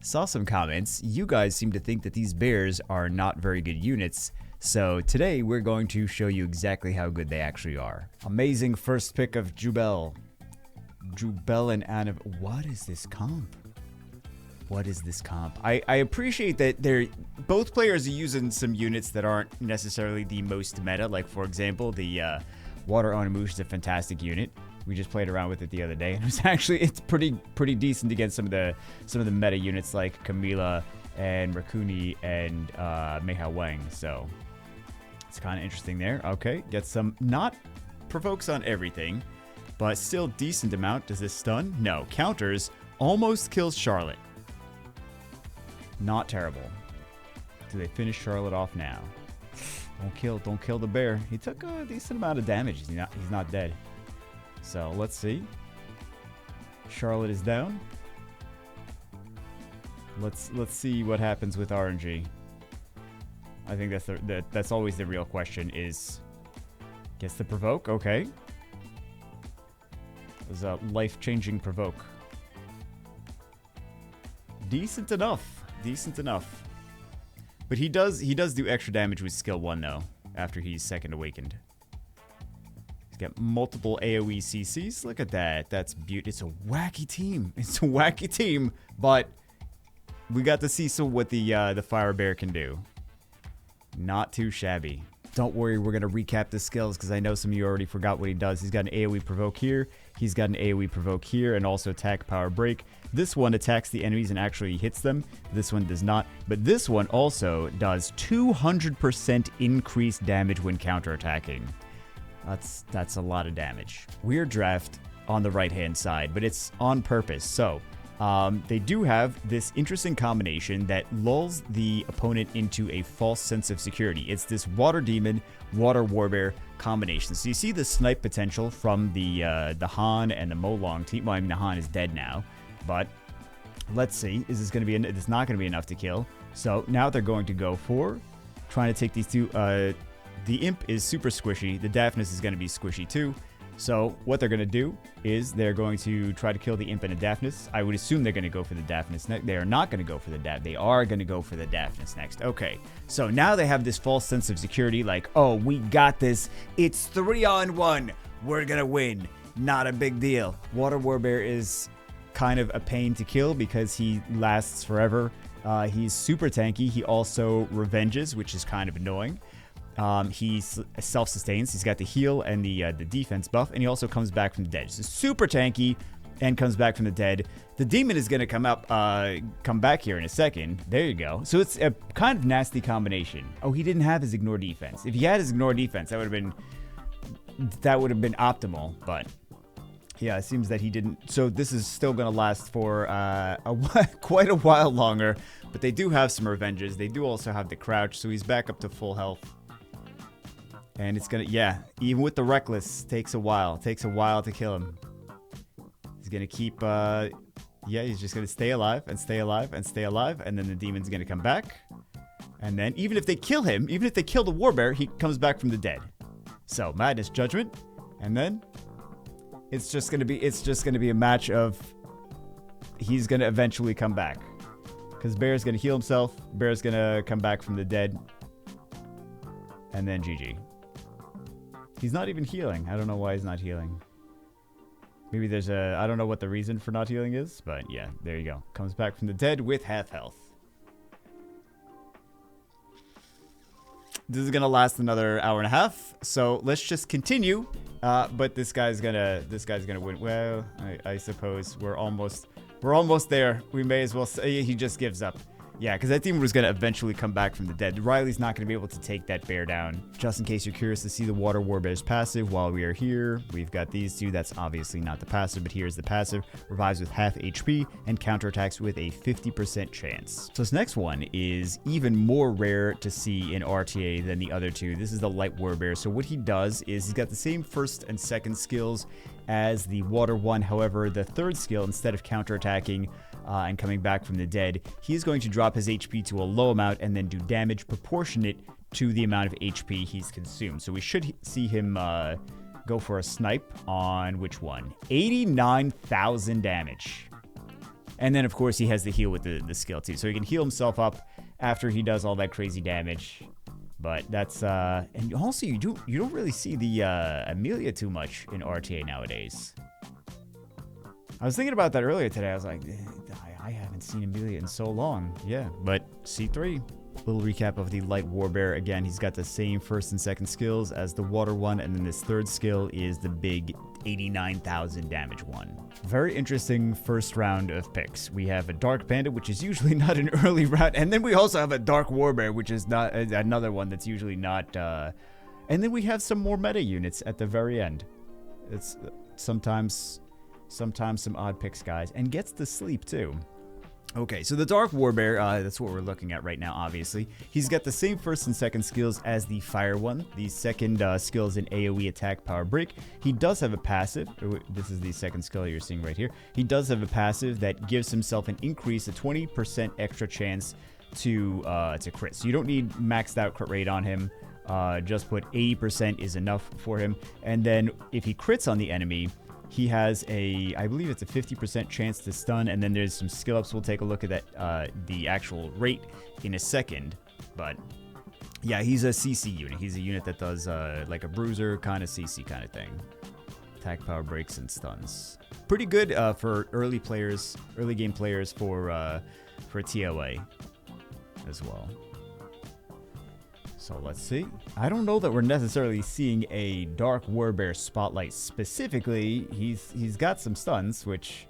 Saw some comments. You guys seem to think that these bears are not very good units. So today we're going to show you exactly how good they actually are. Amazing first pick of Jubel. Jubel and Anna. What is this comp? What is this comp? I appreciate that both players are using some units that aren't necessarily the most meta. Like, for example, the Water Onimush is a fantastic unit. We just played around with it the other day, and it's pretty decent against some of the meta units like Camila and Rakuni and Meha Wang. So it's kind of interesting there. Okay, get some, not provokes on everything, but still decent amount. Does this stun? No. Counters, almost kills Charlotte. Not terrible. Do they finish Charlotte off now? Don't kill the bear. He took a decent amount of damage. He's not dead. So let's see. Charlotte is down. Let's see what happens with RNG. I think that's always the real question. Is gets the provoke? Okay. It was a life-changing provoke. Decent enough. Decent enough. But he does do extra damage with skill 1 though after he's second awakened. He's got multiple AoE CCs. Look at that. That's beautiful. It's a wacky team. It's a wacky team, but we got to see what the Fire Bear can do. Not too shabby. Don't worry, we're going to recap the skills because I know some of you already forgot what he does. He's got an AoE provoke here. He's got an AoE provoke here and also attack power break. This one attacks the enemies and actually hits them. This one does not. But this one also does 200% increased damage when counterattacking. That's a lot of damage. Weird draft on the right-hand side, but it's on purpose. So they do have this interesting combination that lulls the opponent into a false sense of security. It's this Water Demon, Water Warbear combination. So you see the snipe potential from the Han and the Molong team. Well, I mean, the Han is dead now, but let's see. Is this going to be? It's not going to be enough to kill. So now they're going to go for trying to take these two. The Imp is super squishy. The Daphnis is going to be squishy too. So what they're going to do is they're going to try to kill the Imp and the Daphnis. I would assume they're going to go for the Daphnis next. They are not going to go for the They are going to go for the Daphnis next. Okay. So now they have this false sense of security like, oh, we got this. It's 3-on-1. We're going to win. Not a big deal. Water Warbear is kind of a pain to kill because he lasts forever. He's super tanky. He also revenges, which is kind of annoying. He self-sustains. He's got the heal and the defense buff, and he also comes back from the dead. So super tanky and comes back from the dead. The demon is going to come back here in a second. There you go. So it's a kind of nasty combination. Oh, he didn't have his ignore defense. If he had his ignore defense, that would have been optimal. But yeah, it seems that he didn't. So this is still going to last for quite a while longer. But they do have some revenges. They do also have the crouch, so he's back up to full health. And it's gonna, yeah, even with the Reckless, takes a while. Takes a while to kill him. He's gonna keep, he's just gonna stay alive and stay alive and stay alive. And then the demon's gonna come back. And then even if they kill him, even if they kill the Warbear, he comes back from the dead. So, Madness Judgment. And then it's just gonna be a match of he's gonna eventually come back. Because Bear's gonna heal himself. Bear's gonna come back from the dead. And then GG. He's not even healing. I don't know why he's not healing. Maybe there's I don't know what the reason for not healing is, but yeah, there you go. Comes back from the dead with half health. This is gonna last another hour and a half, so let's just continue. But this guy's gonna win. Well, I suppose we're almost there. We may as well say he just gives up. Yeah, because that demon was going to eventually come back from the dead. Riley's not going to be able to take that bear down. Just in case you're curious to see the Water Warbear's passive while we are here, we've got these two. That's obviously not the passive, but here's the passive. Revives with half HP and counterattacks with a 50% chance. So this next one is even more rare to see in RTA than the other two. This is the Light Warbear. So what he does is he's got the same first and second skills as the Water one. However, the third skill, instead of counterattacking and coming back from the dead, he's going to drop his HP to a low amount and then do damage proportionate to the amount of HP he's consumed. So we should see him go for a snipe on which one? 89,000 damage. And then, of course, he has the heal with the skill, too. So he can heal himself up after he does all that crazy damage. But that's... and also, you don't really see the Amelia too much in RTA nowadays. I was thinking about that earlier today. I was like, I haven't seen Amelia in so long. Yeah, but C3. Little recap of the Light Warbear. Again, he's got the same first and second skills as the water one, and then this third skill is the big 89,000 damage one. Very interesting first round of picks. We have a Dark Panda, which is usually not an early round, and then we also have a Dark Warbear, which is not another one that's usually not. And then we have some more meta units at the very end. It's sometimes some odd picks, guys, and gets to sleep too. Okay, so the Dark Warbear, that's what we're looking at right now, obviously. He's got the same first and second skills as the Fire one. The second skill is an AoE attack power break. He does have a passive. This is the second skill you're seeing right here. He does have a passive that gives himself an increase, a 20% extra chance to crit. So you don't need maxed out crit rate on him. Just put 80% is enough for him. And then if he crits on the enemy, he has I believe it's a 50% chance to stun, and then there's some skill ups. We'll take a look at that, the actual rate in a second. But yeah, he's a CC unit. He's a unit that does like a bruiser kind of CC kind of thing. Attack power breaks and stuns. Pretty good for early game players for TOA as well. So let's see. I don't know that we're necessarily seeing a Dark Warbear spotlight specifically. He's got some stuns, which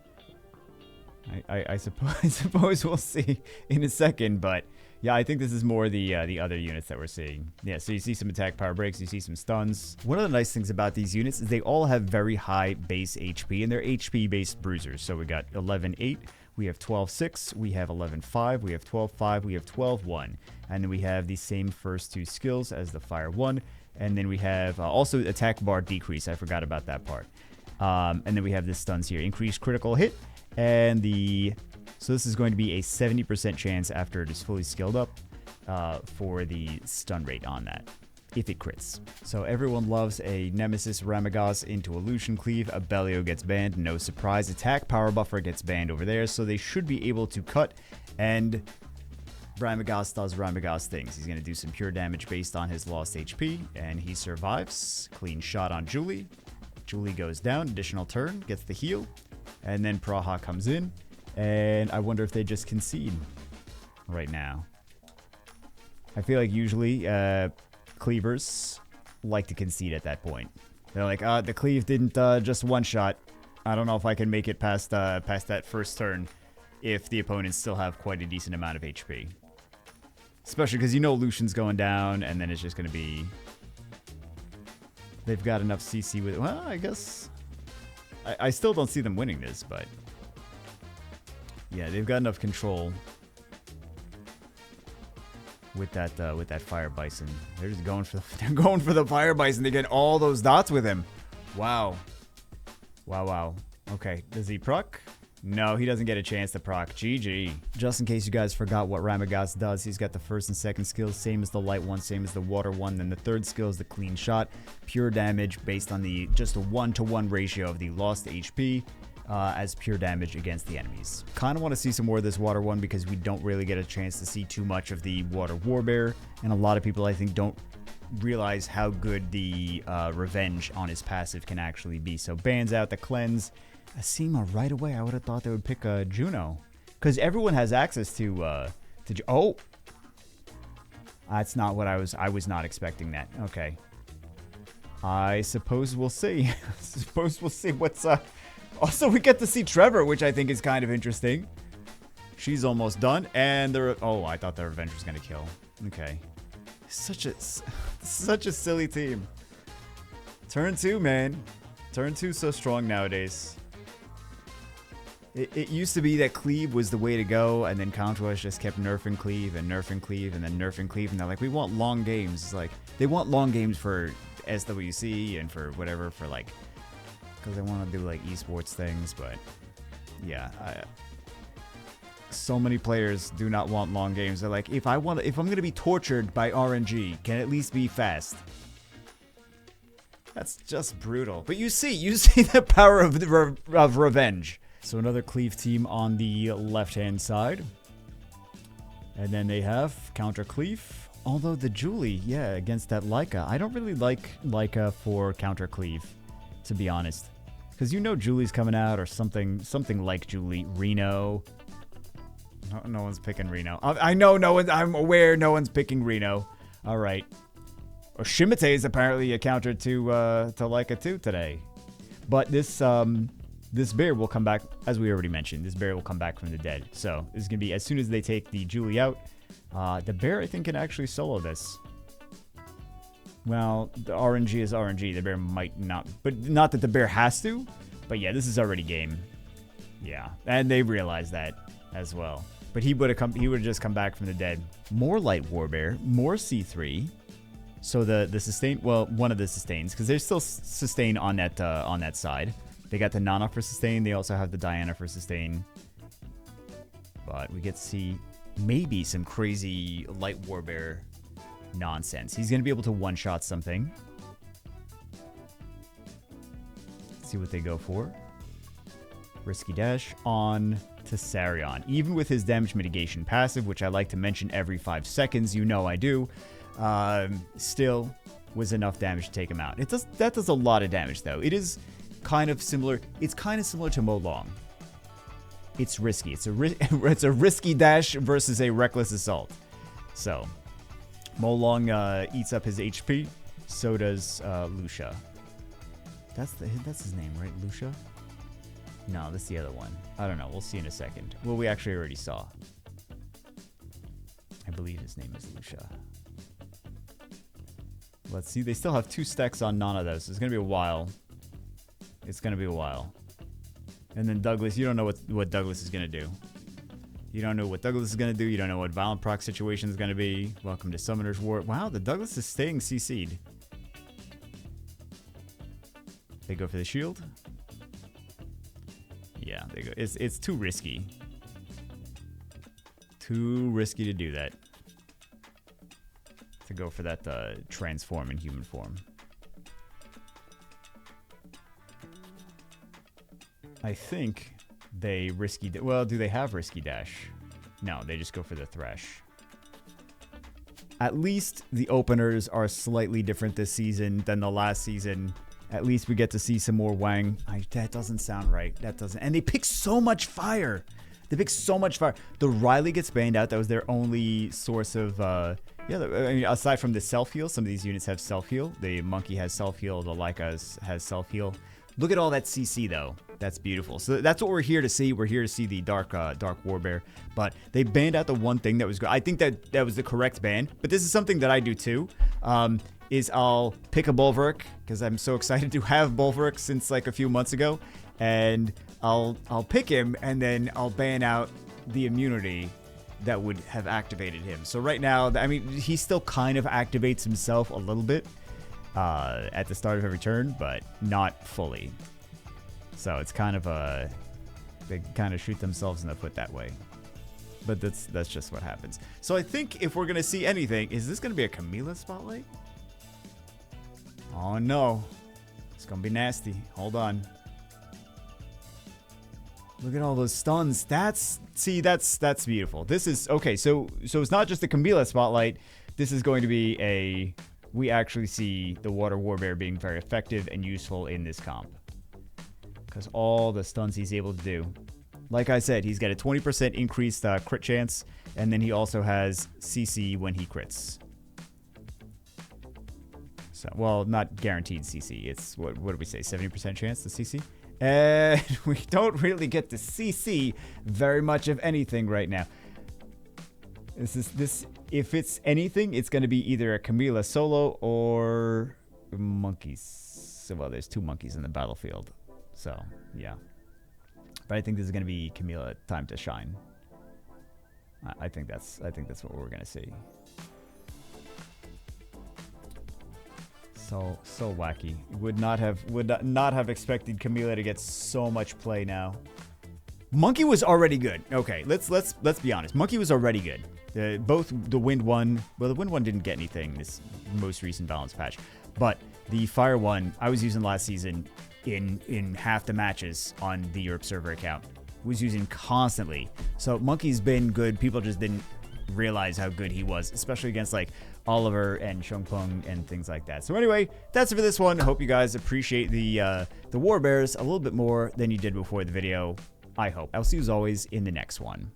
I suppose we'll see in a second. But yeah, I think this is more the other units that we're seeing. Yeah, so you see some attack power breaks, you see some stuns. One of the nice things about these units is they all have very high base HP, and they're HP based bruisers. So we got 11-8. We have 12-6, we have 11-5, we have 12-5, we have 12-1. And then we have the same first two skills as the Fire 1. And then we have also attack bar decrease. I forgot about that part. And then we have the stuns here. Increased critical hit. And so this is going to be a 70% chance after it is fully skilled up for the stun rate on that, if it crits. So everyone loves a Nemesis Ramagos into a Lucian Cleave. A Bellio gets banned, no surprise. Attack power buffer gets banned over there, so they should be able to cut, and Ramagos does Ramagos things. He's going to do some pure damage based on his lost HP, and he survives. Clean shot on Julie. Julie goes down, additional turn, gets the heal, and then Praha comes in, and I wonder if they just concede right now. I feel like usually cleavers like to concede at that point. They're like, the cleave didn't just one shot. I don't know if I can make it past that first turn if the opponents still have quite a decent amount of HP. Especially because you know Lucian's going down, and then it's just going to be... They've got enough CC with it. Well, I guess... I still don't see them winning this, but... Yeah, they've got enough control with that Fire Bison. They're just going for the Fire Bison. They get all those dots with him. Wow. Wow. Okay, does he proc? No, he doesn't get a chance to proc. GG. Just in case you guys forgot what Ramagos does, he's got the first and second skills, same as the light one, same as the water one. Then the third skill is the clean shot. Pure damage based on just a 1-to-1 ratio of the lost HP. As pure damage against the enemies. Kind of want to see some more of this water one because we don't really get a chance to see too much of the water warbear, and a lot of people I think don't realize how good the revenge on his passive can actually be. So bans out the cleanse. Asima right away. I would have thought they would pick Juno because everyone has access to oh, that's not what I was not expecting that. Okay, I suppose we'll see. What's Also, we get to see Trevor, which I think is kind of interesting. She's almost done, and oh, I thought the Revenge was gonna kill. Okay, such a silly team. Turn 2, man. Turn 2 so strong nowadays. It used to be that Cleave was the way to go, and then Counter-Rush just kept nerfing Cleave and nerfing Cleave and then nerfing Cleave, and they're like, we want long games. It's like they want long games for SWC and for whatever, for like. Because they want to do like esports things, but yeah, so many players do not want long games. They're like, if I'm gonna be tortured by RNG, can it at least be fast? That's just brutal. But you see the power of revenge. So another cleave team on the left-hand side. And then they have counter cleave. Although the Julie, yeah, against that Leica. I don't really like Leica for counter cleave, to be honest. Because you know Julie's coming out or something like Julie. Reno. No one's picking Reno. I know no one. I'm aware no one's picking Reno. All right. Or Shimate is apparently a counter to Leica too today. But this bear will come back, as we already mentioned. This bear will come back from the dead. So this is going to be as soon as they take the Julie out. The bear, I think, can actually solo this. Well, the RNG is RNG. The bear might not. But not that the bear has to. But yeah, this is already game. Yeah. And they realize that as well. But he would have just come back from the dead. More Light Warbear. More C3. So the sustain, well, one of the sustains, because there's still sustain on that side. They got the Nana for sustain. They also have the Diana for sustain. But we get to see maybe some crazy Light Warbear nonsense. He's going to be able to one-shot something. Let's see what they go for. Risky Dash on to Sarion. Even with his damage mitigation passive, which I like to mention every 5 seconds, you know I do, still was enough damage to take him out. That does a lot of damage, though. It is kind of similar. It's kind of similar to Molong. It's risky. It's a risky dash versus a reckless assault. So, Molong eats up his HP. So does Lucia. That's his name, right? Lucia? No, that's the other one. I don't know. We'll see in a second. Well, we actually already saw. I believe his name is Lucia. Let's see. They still have 2 stacks on Nana, though, so it's going to be a while. It's going to be a while. And then Douglas, you don't know what Douglas is going to do. You don't know what Douglas is going to do. You don't know what Violent Proc situation is going to be. Welcome to Summoner's War. Wow, the Douglas is staying CC'd. They go for the shield. Yeah, they go. It's too risky. Too risky to do that. To go for that transform in human form. I think they risky... Well, do they have risky dash? No, they just go for the thresh. At least the openers are slightly different this season than the last season. At least we get to see some more Wang. That doesn't sound right. That doesn't... And they pick so much fire. They pick so much fire. The Riley gets banned out. That was their only source of... I mean, aside from the self-heal, some of these units have self-heal. The Monkey has self-heal. The Leica has self-heal. Look at all that CC, though. That's beautiful. So that's what we're here to see. We're here to see the Dark Warbear. But they banned out the one thing that was good. I think that was the correct ban. But this is something that I do, too. Is I'll pick a Bulwark, because I'm so excited to have Bulwark since, like, a few months ago. And I'll pick him, and then I'll ban out the immunity that would have activated him. So right now, I mean, he still kind of activates himself a little bit. At the start of every turn, but not fully. So it's kind of they kind of shoot themselves in the foot that way. But that's just what happens. So I think if we're gonna see anything, is this gonna be a Camila spotlight? Oh no, it's gonna be nasty. Hold on. Look at all those stuns. That's beautiful. This is okay. So it's not just a Camila spotlight. This is going to be we actually see the Water Warbear being very effective and useful in this comp. Because all the stuns he's able to do. Like I said, he's got a 20% increased crit chance, and then he also has CC when he crits. So, well, not guaranteed CC. It's, what did we say, 70% chance to CC? And we don't really get to CC very much of anything right now. If it's anything, it's going to be either a Camila solo or monkeys. So, well, there's 2 monkeys in the battlefield. So, yeah. But I think this is going to be Camila time to shine. I think that's what we're going to see. So wacky. Would not have expected Camila to get so much play now. Monkey was already good. Okay, let's be honest. Monkey was already good. Both the Wind one, well, the Wind one didn't get anything this most recent balance patch, but the Fire one I was using last season. in half the matches on the Europe server account. Was using constantly. So Monkey's been good. People just didn't realize how good he was, especially against like Oliver and Xiongpeng and things like that. So anyway, that's it for this one. Hope you guys appreciate the War Bears a little bit more than you did before the video. I hope. I'll see you as always in the next one.